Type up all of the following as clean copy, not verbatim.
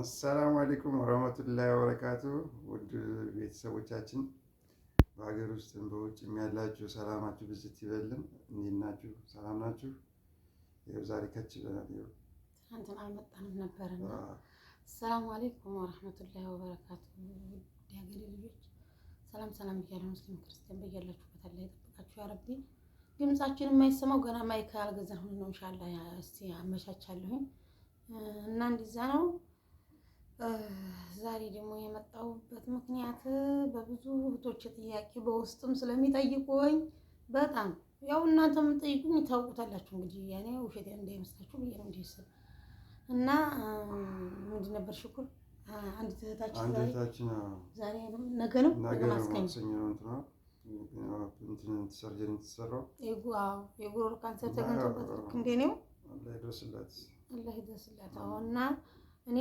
አሰላሙ አለይኩም ወራህመቱላሂ ወበረካቱ። ውድ ቤተሰቦቻችን በሀገር ውስጥም በውጭም ያላችሁ ሰላማችሁ ብዝት ይበልን። እንዴት ናችሁ? ሰላም ናችሁ? ይኸው ዛሬ ከች ብለናል። ይኸው ትናንትና አልመጣንም ነበርና አሰላሙ አለይኩም ወራህመቱላሂ ወበረካቱ። የሀገሬ ልጆች ሰላም ሰላም ብያለሁ። ሙስሊም ክርስቲያን በያላችሁበት አላህ ይጠብቃችሁ ያ ረቢ። ድምጻችን የማይሰማው ገና ማይክ አልገዛን ነው። ኢንሻአላህ እስቲ አመቻቻለሁ እና እንደዛ ነው። ዛሬ ደግሞ የመጣሁበት ምክንያት በብዙ እህቶች ጥያቄ በውስጥም ስለሚጠይቁኝ በጣም ያው እናንተ የምትጠይቁኝ ታውቁታላችሁ። እንግዲህ ያኔ ውሸት እንዳይመስላችሁ ብዬ ነው እንደዚህ እና ምንድን ነበር ሽኩር አንዲት እህታችን ዛሬ ነገ ነው ማስከኝ ነው እንትን ሰርጀሪ ተሰራው የጉሮሮ ካንሰር ተገኝቶበት ልክ እንደ ነው። አላህ ይድረስላት እና እኔ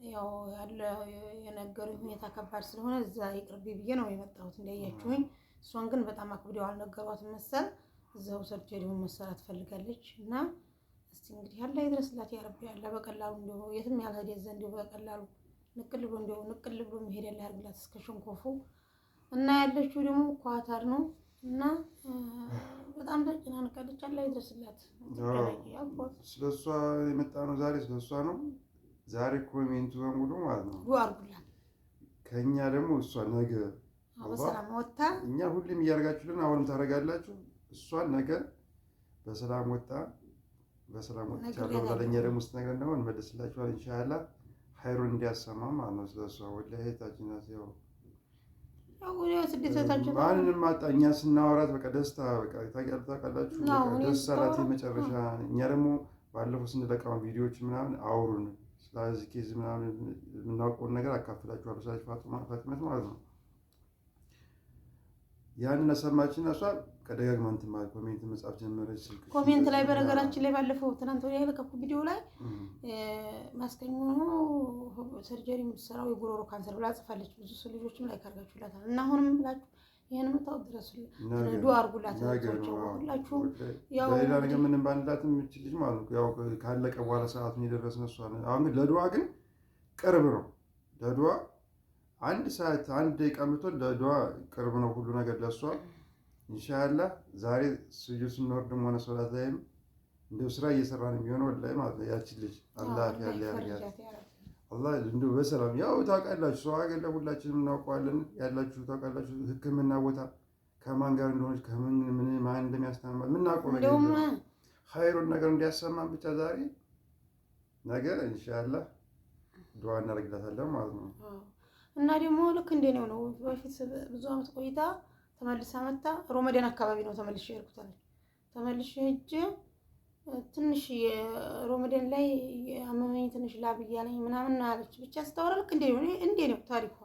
ያው ያለ የነገሩኝ ሁኔታ ከባድ ስለሆነ እዛ ይቅርብ ብዬ ነው የመጣሁት እንዳያችሁኝ። እሷን ግን በጣም አክብደው አልነገሯትም መሰል እዛው ሰርጀሪውን መሰራት ፈልጋለች እና እስቲ እንግዲህ አላህ ይድረስላት ያ ረቢ። ያለ በቀላሉ እንደው የትም ያልሄደ ዘንድ በቀላሉ ንቅል ብሎ መሄድ ያለ ያርግላት እስከ ሸንኮፉ እና ያለችው ደግሞ ኳታር ነው እና በጣም ተጨናንቃለች። አላህ ይድረስላት። ስለሷ የመጣ ነው ዛሬ ስለሷ ነው ዛሬ ኮሜንቱ በሙሉ ማለት ነው ዱአ አድርጉላት። ከኛ ደግሞ እሷ ነገ በሰላም ወጣ እኛ ሁሌም እያደረጋችሁልን አሁንም ታደርጋላችሁ። እሷ ነገ በሰላም ወጣ ቻለው ለኛ ደግሞ ስትነግረን ደግሞ እንመልስላችኋል ኢንሻአላህ። ሀይሩን እንዲያሰማ ማለት ነው ስለሷ ወላሂ እህታችን ናት። ያው ስደታችን ማንንም ማጣ እኛ ስናወራት በቃ ደስታ በቃ ታውቃላችሁ ደስ አላት የመጨረሻ። እኛ ደግሞ ባለፈው ስንለቀው ቪዲዮዎች ምናምን አውሩን ስለዚህ ኬዝ ምናምን የምናውቀውን ነገር አካፍላችኋለሁ ስላች ፋጢማት ማለት ነው። ያንን ሰማችና እሷ ከደጋግማ እንትን ማለት ኮሜንት መጻፍ ጀመረች። ስልክ ኮሜንት ላይ በነገራችን ላይ ባለፈው ትናንት ወዲያ የለቀኩ ቪዲዮ ላይ ማስከኙ ሰርጀሪ የምትሰራው የጉሮሮ ካንሰር ብላ ጽፋለች። ብዙ ልጆችም ላይ ካርጋችሁላታል እና አሁንም ብላችሁ ይሄን መጣው ድረስ ዱአ አድርጉላት ሁላችሁ። ያው ሌላ ነገር ምንም ባንላትም እቺ ልጅ ማለት ነው ያው ካለቀ በኋላ ሰዓቱን የደረስነው እሷ ነው። አሁን ለዱአ ግን ቅርብ ነው። ለዱአ አንድ ሰዓት አንድ ደቂቃ ምትሆን ለዱአ ቅርብ ነው ሁሉ ነገር ለሷ ኢንሻአላህ። ዛሬ ስጁድ ስንወርድም ሆነ ሶላት ላይም እንደው ስራ እየሰራን የሚሆነው ወላሂ ማለት ነው። ያቺ ልጅ አላህ ያርጋት አላህ እንደው በሰላም ያው ታውቃላችሁ ሰው ሀገር ለሁላችንም እናውቀዋለን ያላችሁ ታውቃላችሁ። ሕክምና ቦታ ከማን ጋር እንደሆነች ከምን ማን እንደሚያስተማማ ምናውቀው ነገር ኸይሩን ነገር እንዲያሰማን ብቻ ዛሬ ነገር ኢንሻአላህ ዱአ እናደርግላታለን ማለት ነው። እና ደግሞ ልክ እንደኔው ነው። በፊት ብዙ አመት ቆይታ ተመልሳ መጣ። ሮመዳን አካባቢ ነው ተመልሼ የሄድኩት። ተመልሼ ሄጄ ትንሽ የሮመዳን ላይ አመመኝ ትንሽ ላብ እያለኝ ምናምን አለች። ብቻ ስታወራ ልክ እንዴ ነው ታሪኳ።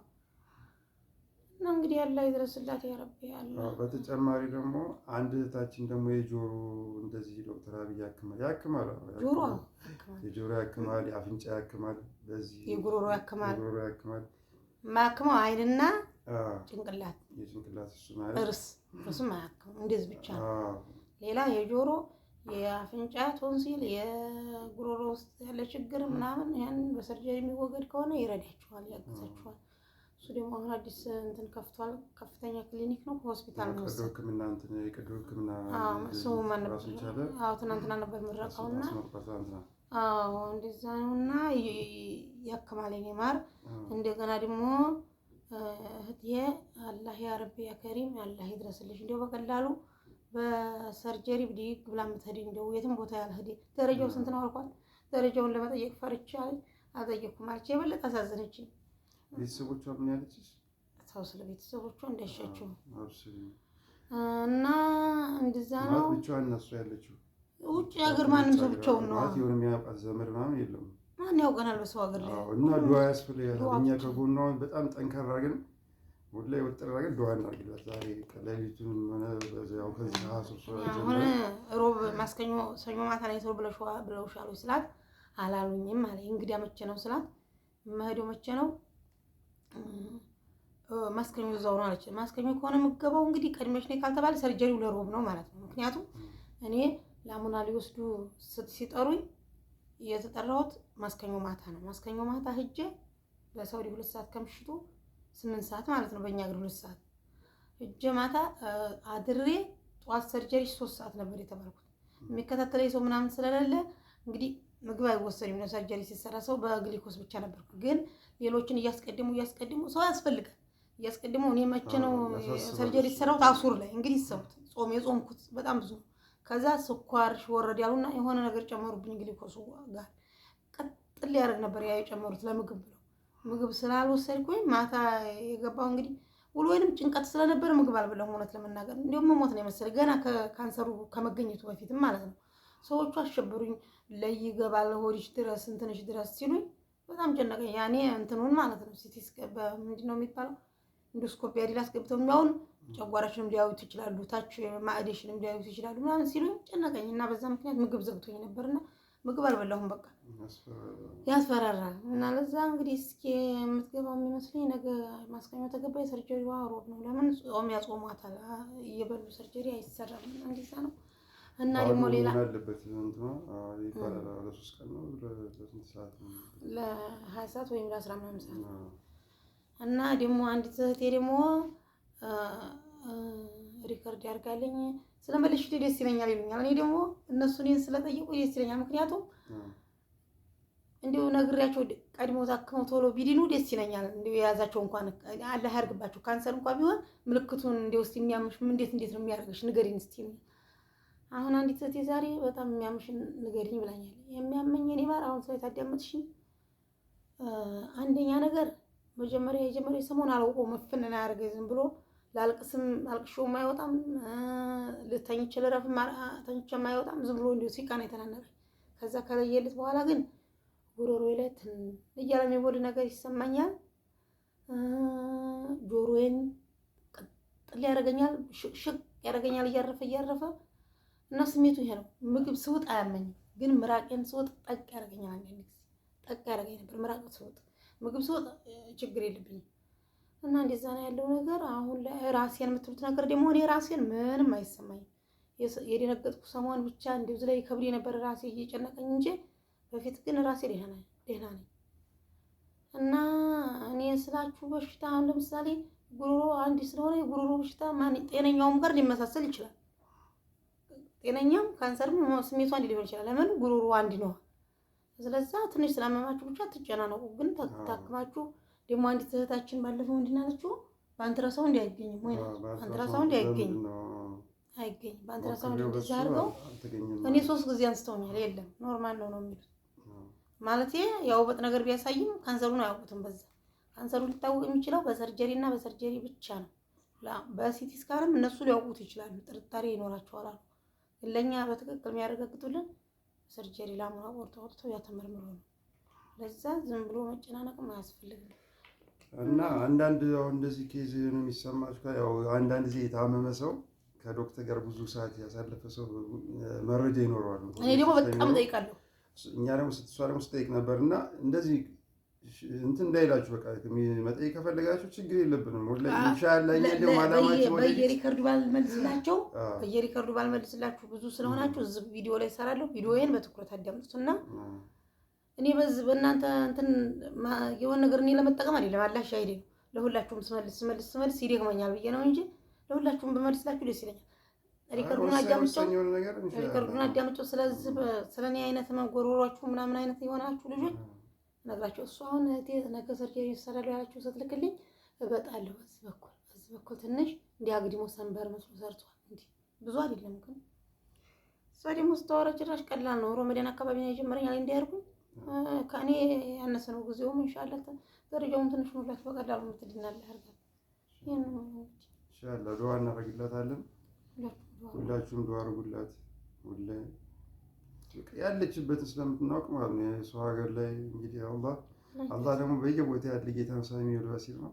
እና እንግዲህ አላህ ይድረስላት ያ ረቢ። በተጨማሪ ደግሞ አንድ እህታችን ደግሞ የጆሮ እንደዚህ ዶክተር አብይ ያክማል የጆሮ ያክማል፣ የአፍንጫ ያክማል፣ በዚህ የጉሮሮ ያክማል ማክመው አይንና ጭንቅላት የጭንቅላት እሱ ማለት እሱም ማክመው እንደዚህ ብቻ ነው። ሌላ የጆሮ የአፍንጫ ቶንሲል የጉሮሮ ውስጥ ያለ ችግር ምናምን ያን በሰርጀሪ የሚወገድ ከሆነ ይረዳችኋል፣ ያግዛችኋል። እሱ ደግሞ አሁን አዲስ እንትን ከፍቷል። ከፍተኛ ክሊኒክ ነው ሆስፒታል ነው። ቀዶ ሕክምና እንትን የቀዶ ሕክምና ስሙ ማን ነበር? ትናንትና ነበር ምረቃውና እንደዛ ነውና ያከማል የማር እንደገና ደግሞ እህቴ አላህ ያ ረቢ ያ ከሪም አላህ ይድረስልሽ። እንደው በቀላሉ በሰርጀሪ ብዲግ ብላ የምትሄድ እንደው የትም ቦታ ያልሄደ ደረጃው ስንት ነው አልኳት። ደረጃውን ለመጠየቅ ፈርቻለሁ አልጠየቅኩም አለች። የበለጠ አሳዘነችኝ። ቤተሰቦቿ ምን ያለችሽ? ሰው ስለ ቤተሰቦቿ እንደሻቸው እና እንደዛ ነው። ብቻዋን እነሱ ያለችው ውጭ ሀገር ማንም ሰው ብቻውን ነው። የሆነ የሚያውቃት ዘመድ ምናምን የለም። ማን ያውቀናል በሰው ሀገር ላይ እና ዱአ ያስፈልጋል። እኛ ከጎኗ በጣም ጠንከራ ግን ወላሂ ወጥራ ግን ዱአ እናድርግላት። ዛሬ ከሌሊቱን ሆነ በዛው ከዚህ አሁን ሮብ ማስከኞ ሰኞ ማታ ላይ ሰው ብለውሻል ስላት አላሉኝም አለ። እንግዲያ መቼ ነው ስላት መሄዱ መቼ ነው ማስከኞ እዛው ነው አለች። ማስከኞ ከሆነ የምትገባው እንግዲህ ቀድመሽ ነይ ካልተባለ ሰርጀሪው ለሮብ ነው ማለት ነው። ምክንያቱም እኔ ላሙና ሊወስዱ ሲጠሩኝ የተጠራሁት ማስከኞ ማታ ነው። ማስከኞ ማታ ሂጄ በሳውዲ 2 ሰዓት ከምሽቱ 8 ሰዓት ማለት ነው፣ በእኛ ሀገር 2 ሰዓት ሂጄ ማታ አድሬ ጠዋት ሰርጀሪ 3 ሰዓት ነበር የተባልኩት። የሚከታተለኝ ሰው ምናምን ስለሌለ እንግዲህ ምግብ አይወሰድም ነው ሰርጀሪ ሲሰራ፣ ሰው በግሊኮስ ብቻ ነበርኩ። ግን ሌሎችን እያስቀድሙ ሰው ያስፈልጋል። እያስቀድሙ እኔ መቼ ነው ሰርጀሪ የተሰራሁት? አሱር ላይ እንግዲህ ሰውት የጾምኩት በጣም ብዙ ነው። ከዛ ስኳር ወረድ ያሉና የሆነ ነገር ጨመሩብኝ ግሊኮሱ ጋር ቀጥል ያደርግ ነበር ያ የጨመሩት ለምግብ ብለው። ምግብ ስላልወሰድኩኝ ማታ የገባው እንግዲህ ወይንም ጭንቀት ስለነበረ ምግብ አልበላሁም። እውነት ለመናገር እንዲያውም መሞት ነው የመሰለኝ ገና ከካንሰሩ ከመገኘቱ በፊትም ማለት ነው። ሰዎቹ አሸበሩኝ። ላይ ይገባል ሆድሽ ድረስ እንትንሽ ድረስ ሲሉኝ በጣም ጨነቀኝ። ያኔ እንትኑን ማለት ነው ሲቲ ምንድን ነው የሚባለው ኢንዶስኮፒ አይደል አስገብተው የሚያውን ጨጓራሽንም ሊያዩት ይችላሉ፣ ታች ማዕደሽንም ሊያዩት ይችላሉ ምናምን ሲሉኝ ጨነቀኝ እና በዛ ምክንያት ምግብ ዘግቶኝ ነበርና ምግብ አልበላሁም። በቃ ያስፈራራል። እና ለዛ እንግዲህ እስኪ የምትገባው የሚመስለኝ ነገ ማስከኞ ተገባ። የሰርጀሪዋ ሮብ ነው። ለምን ጾም ያጾሟታል፣ እየበሉ ሰርጀሪ አይሰራም። እንደዛ ነው። እና ደግሞ ሌላ አለበት እንትማ ይባላል ለ3 ቀን ነው ለስንት ሰዓት ነው? ለ20 ሰዓት ወይም ለ10 ምናምን ሰዓት ነው። እና ደግሞ አንዲት እህቴ ደግሞ ሪከርድ ያርጋልኝ ስለመለሽ ደስ ይለኛል ይሉኛል። እኔ ደግሞ እነሱ እኔን ስለጠየቁ ደስ ይለኛል። ምክንያቱም እንዲሁ ነግሬያቸው ቀድሞ ታክመው ቶሎ ቢድኑ ደስ ይለኛል። እንዲሁ የያዛቸው እንኳን አላህ ያርግባቸው። ካንሰር እንኳን ቢሆን ምልክቱን እንዲሁ እስቲ የሚያምሽ እንዴት ነው የሚያደርግሽ ንገሪኝ እስቲ። አሁን አንዲት እህቴ ዛሬ በጣም የሚያምሽን ንገሪኝ ብላኛል። የሚያመኝ እኔ ማር አሁን ሰው የታዳመጥሽኝ አንደኛ ነገር መጀመሪያ ሰሞን አላውቀው መፍነና ያርገ ዝም ብሎ ላልቅስም አልቅሾም አይወጣም፣ ልተኝቼ ልረፍም ተኝቼም አይወጣም። ዝም ብሎ እንዲሁ ሲቃና የተናነቀኝ። ከዛ ከለየለት በኋላ ግን ጉሮሮዬ ላይ እያለ የሚቦድ ነገር ይሰማኛል። ጆሮዬን ቅጥል ያደርገኛል፣ ሽቅ ያደርገኛል እያረፈ እና ስሜቱ ይሄ ነው። ምግብ ስውጥ አያመኝም፣ ግን ምራቄን ስውጥ ጠቅ ያደርገኛል። አንዳንድ ጊዜ ጠቅ ያደርገኝ ነበር ምራቅ ስውጥ። ምግብ ስውጥ ችግር የለብኝም። እና እንደዛ ነው ያለው ነገር። አሁን ላይ ራሴን የምትሉት ነገር ደግሞ እኔ ራሴን ምንም አይሰማኝም። የደነገጥኩ ሰሞን ብቻ እንደዚህ ላይ ከብድ የነበረ ራሴ እየጨነቀኝ እንጂ በፊት ግን ራሴ ደህና ነኝ። እና እኔ ስላችሁ በሽታ አሁን ለምሳሌ ጉሮሮ አንድ ስለሆነ የጉሮሮ በሽታ ጤነኛውም ጋር ሊመሳሰል ይችላል። ጤነኛም ካንሰርም ስሜቱ አንድ ሊሆን ይችላል። ለምን ጉሮሮ አንድ ነው። ስለዚህ ትንሽ ስላመማችሁ ብቻ ትጨናነቁ። ግን ታክማችሁ ደግሞ አንዲት እህታችን ባለፈው ምንድን አለችው? በአንትራሳውንድ እንዲያይገኝም ወይ በአንትራሳውንድ አይገኝም በአንትራሳውንድ እንደዚህ አድርገው እኔ 3 ጊዜ አንስተውኛል። የለም ኖርማል ነው የሚሉት። ማለት ያው በጥ ነገር ቢያሳይም ካንሰሩን አያውቁትም። በዛ ካንሰሩ ሊታወቅ የሚችለው በሰርጀሪ እና በሰርጀሪ ብቻ ነው። በሲቲ ስካንም እነሱ ሊያውቁት ይችላሉ፣ ጥርጣሬ ይኖራቸዋል አሉ። ለኛ በትክክል የሚያረጋግጡልን ሰርጀሪ ላሙና ቆርጦ ያተመርምሮ ነው። ለዛ ዝም ብሎ መጨናነቅም አያስፈልግም። እና አንዳንድ አሁን እንደዚህ ኬዝ ነው የሚሰማችሁ። ያው አንዳንድ ጊዜ የታመመ ሰው ከዶክተር ጋር ብዙ ሰዓት ያሳለፈ ሰው መረጃ ይኖረዋል። እኔ ደግሞ በጣም ጠይቃለሁ። እኛ ደግሞ እሷ ደግሞ ስጠይቅ ነበርና እንደዚህ እንትን እንዳይላችሁ በቃ መጠየቅ ከፈለጋችሁ ችግር የለብንም። ወላሂ ኢንሻአላህ እኛ ደግሞ አላማችን በየሪከርዱ ባልመልስላችሁ ብዙ ስለሆናችሁ እዚህ ቪዲዮ ላይ እሰራለሁ። ቪዲዮዬን በትኩረት አዳምጡትና እኔ በዚህ በእናንተ እንትን የሆነ ነገር እኔ ለመጠቀም አይደለም አላሽ አይደለም። ለሁላችሁም ስመልስ ይደግመኛል ብዬ ነው እንጂ ለሁላችሁም በመልስላችሁ ደስ ይለኛል። ሪከርዱን አዳምጨው ስለዚህ ስለኔ አይነት መንጎሮሯችሁ ምናምን አይነት የሆናችሁ ልጆች ነግራችሁ እሱ አሁን ነገ ሰርጀሪ ይሰራል ያላችሁ ስትልክልኝ እበጣለሁ። በዚህ በኩል ትንሽ እንዲህ አግዲሞ ሰንበር መስሎ ሰርቷል። እንዴ ብዙ አይደለም ግን እሷ ደግሞ ስታወራ ጭራሽ ቀላል ነው። ሮመዳን አካባቢ ነው የጀመረኛል እንዲያርጉኝ ከእኔ ያነሰ ነው ጊዜውም ኢንሻአላህ ደረጃውም ትንሽ ነው። በቀላሉ ምትድናለህ አርጋት ኢንሻአላህ ዱዓ እናደርግላታለን። ሁላችሁም ዱዓ አድርጉላት። ወላሂ ያለችበትን ስለምትናውቅ ማለት ነው። የሰው ሀገር ላይ እንግዲህ አላህ ደግሞ በየቦታ ያለ ጌታ ነው። ሳሚ ወልባሲር ነው።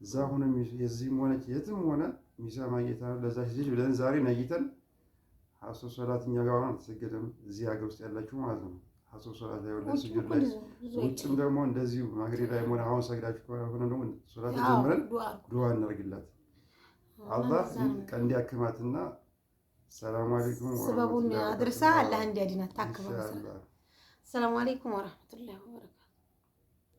እዛ ሆነ የዚህም ሆነ የትም ሆነ የሚሰማ ጌታ ነው። ለዛች ልጅ ብለን ዛሬ ነይተን ሀሶ ሶላት እኛ ጋር አልተሰገደም። እዚህ ሀገር ውስጥ ያላችሁ ማለት ነው። ሀሶ ሶላት ላይ ወላ ስግድ ላይ ውጭም ደግሞ እንደዚሁ ማግሪብ ላይ ሆነ አሁን ሰግዳችሁ ከሆነ ደግሞ ሶላት ጀምረን ዱዓ እናደርግላት። አላህ ቀን እንዲያክማትና ሰላም አለይኩም ሰበቡን አድርሳ አላህ እንዲያድናት ታክማ ሰላም አለይኩም ወራህመቱላሂ ወበረካቱህ።